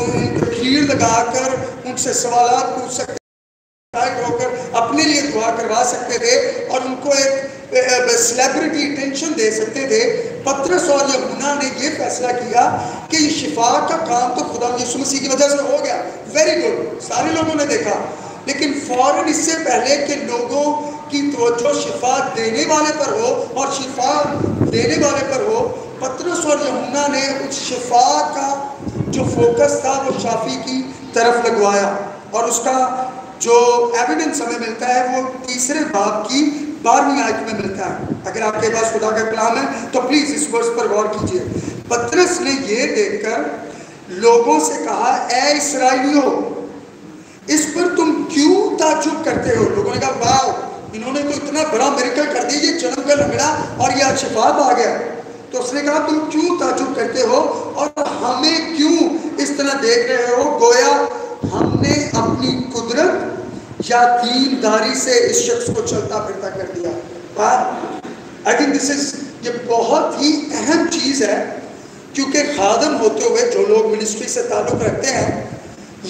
ان کو بھیڑ لگا کر ان سے سوالات پوچھ سکتے ہو کر اپنے لیے دعا کروا سکتے تھے اور ان کو ایک سیلیبریٹی اٹینشن دے سکتے تھے. پطرس اور یوحنا نے یہ فیصلہ کیا کہ یہ شفا کا کام تو خدا یسوع مسیح کی وجہ سے ہو گیا, ویری گڈ, سارے لوگوں نے دیکھا, لیکن فوراً اس سے پہلے کہ لوگوں کی توجہ شفا دینے والے پر ہو اور شفا دینے والے پر ہو, پطرس اور یوحنا نے اس شفا کا جو فوکس تھا وہ شافی کی طرف لگوایا. اور اس کا جو ایویڈنس ہمیں ملتا ہے وہ 3 باب کی 12ویں آیت میں ملتا ہے. اگر آپ کے پاس خدا کا کلام ہے تو پلیز اس ورس پر غور کیجئے. پطرس نے یہ دیکھ کر لوگوں سے کہا, اے اسرائیلیوں, اس پر تم کیوں تعجب کرتے ہو؟ لوگوں نے کہا واو, انہوں نے تو اتنا بڑا میریکل کر دیا, یہ جنم کا لنگڑا اور یہ شفا پا گیا. تو اس نے کہا تم کیوں تعجب کرتے ہو اور ہمیں کیوں اس طرح دیکھ رہے ہو گویا ہم نے اپنی قدرت یا دینداری سے اس شخص کو چلتا پھرتا کر دیا. I think this is, یہ بہت ہی اہم چیز ہے, کیونکہ خادم ہوتے ہوئے جو لوگ منسٹری سے تعلق رکھتے ہیں,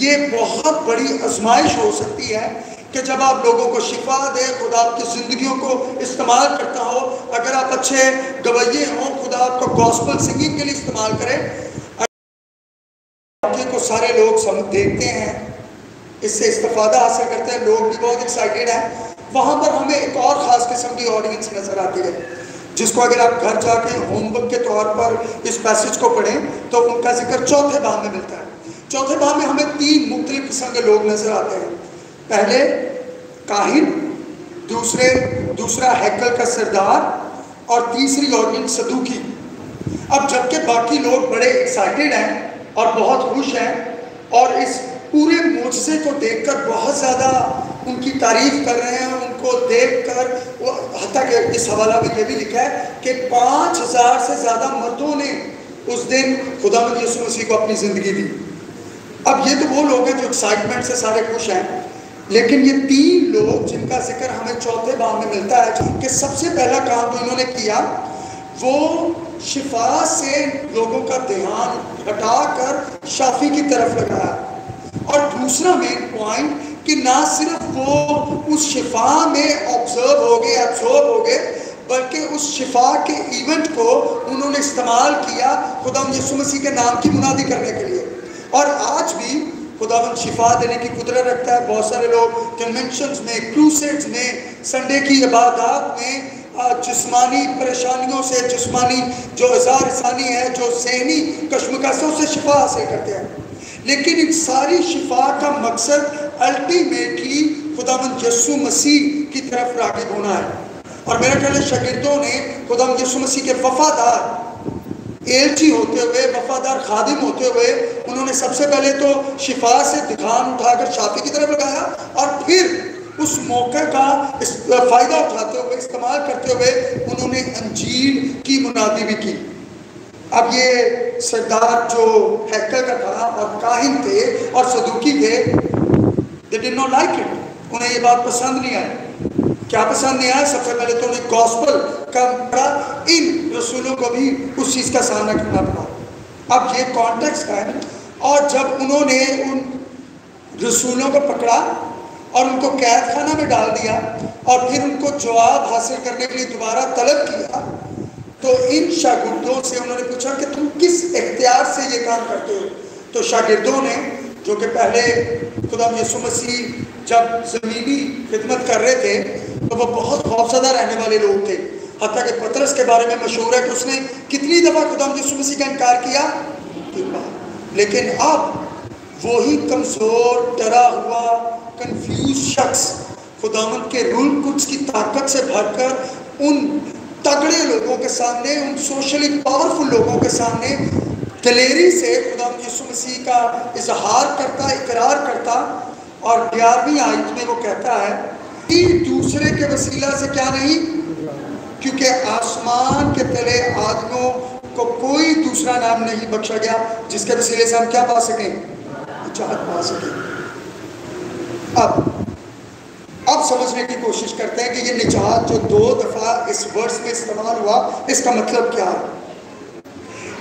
یہ بہت بڑی آزمائش ہو سکتی ہے کہ جب آپ لوگوں کو شفا دے, خدا آپ کی زندگیوں کو استعمال کرتا ہو, اگر آپ اچھے گویے ہوں, خدا آپ کو گاسپل سنگنگ کے لیے استعمال کرے, کو سارے لوگ دیکھتے ہیں, اس سے استفادہ حاصل کرتے ہیں, لوگ بھی بہت ایکسائٹیڈ ہیں, وہاں پر ہمیں ایک اور خاص قسم کی آڈینس نظر آتی ہے, جس کو اگر آپ گھر جا کے ہوم ورک کے طور پر اس پیسج کو پڑھیں تو ان کا ذکر 4 باب میں ملتا ہے. 4 باب میں ہمیں 3 مختلف قسم کے لوگ نظر آتے ہیں. پہلے کاہن, دوسرا ہیکل کا سردار, اور تیسری آڈینس صدوقی. اب جبکہ باقی لوگ بڑے ایکسائٹیڈ ہیں اور بہت خوش ہیں اور اس پورے معجزے کو دیکھ کر بہت زیادہ ان کی تعریف کر رہے ہیں, ان کو دیکھ کر وہ, حتیٰ کہ اس حوالہ میں یہ بھی لکھا ہے کہ 5000 سے زیادہ مردوں نے اس دن خداوند یسوع مسیح کو اپنی زندگی دی. اب یہ تو وہ لوگ ہیں جو ایکسائٹمنٹ سے سارے خوش ہیں, لیکن یہ 3 لوگ جن کا ذکر ہمیں 4 باب میں ملتا ہے کہ سب سے پہلا کام جو انہوں نے کیا وہ شفا سے لوگوں کا دھیان ہٹا کر شافی کی طرف لگایا. اور دوسرا مین پوائنٹ کہ نہ صرف وہ اس شفا میں ایبزورب ہو گئے بلکہ اس شفا کے ایونٹ کو انہوں نے استعمال کیا خداوند یسوع مسیح کے نام کی منادی کرنے کے لیے. اور آج بھی خداوند شفا دینے کی قدرت رکھتا ہے. بہت سارے لوگ کنونشنز میں, کروسیڈز میں, سنڈے کی عبادات میں جسمانی پریشانیوں سے, جسمانی جو اظہار ثانی ہے, جو ذہنی کشمکشوں سے شفا حاصل کرتے ہیں, لیکن ان ساری شفا کا مقصد الٹیمیٹلی خداوند یسوع مسیح کی طرف راغب ہونا ہے. اور میرے خیال شاگردوں نے خداوند یسوع مسیح کے وفادار ایلچی ہوتے ہوئے, وفادار خادم ہوتے ہوئے, انہوں نے سب سے پہلے تو شفا سے دھیان اٹھا کر شافی کی طرف لگایا اور پھر اس موقع کا فائدہ اٹھاتے ہوئے, استعمال کرتے ہوئے انہوں نے انجیل کی منادی بھی کی. اب یہ سردار جو ہیکل کا تھا اور کاہن تھے اور صدوقی تھے, they did not like it, انہیں یہ بات پسند نہیں آئی. کیا پسند نہیں آیا؟ سب سے پہلے تو انہیں گاسپل کا پڑا, ان رسولوں کو بھی اس چیز کا سامنا کرنا پڑا. اب یہ کانٹیکسٹ ہے. اور جب انہوں نے ان رسولوں کو پکڑا اور ان کو قید خانہ میں ڈال دیا اور پھر ان کو جواب حاصل کرنے کے لیے دوبارہ طلب کیا, تو ان شاگردوں سے انہوں نے پوچھا کہ تم کس اختیار سے یہ کام کرتے ہو؟ تو شاگردوں نے, جو کہ پہلے خدا یسوع مسیح جب زمینی خدمت کر رہے تھے تو وہ بہت خوفزدہ رہنے والے لوگ تھے, حتیٰ کہ پطرس کے بارے میں مشہور ہے کہ اس نے کتنی دفعہ خدا یسوع مسیح کا انکار کیا, 3 بار. لیکن اب وہی کمزور, ڈرا ہوا, کنفیوز شخص خداوند کے روح القدس کی طاقت سے بھر کر ان تگڑے لوگوں کے سامنے, ان سوشلی پاورفل لوگوں کے سامنے دلیری سے خداوند یسوع مسیح کا اظہار کرتا, اقرار کرتا. اور 11ویں آیت میں وہ کہتا ہے کہ دوسرے کے وسیلہ سے کیا نہیں, کیونکہ آسمان کے تلے آدمیوں کو کوئی دوسرا نام نہیں بخشا گیا جس کے وسیلے سے ہم کیا پا سکیں, نجات پا سکیں. اب سمجھنے کی کوشش کرتے ہیں کہ یہ نجات جو 2 دفعہ اس ورس میں استعمال ہوا, اس کا مطلب کیا ہے.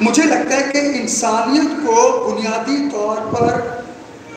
مجھے لگتا ہے کہ انسانیت کو بنیادی طور پر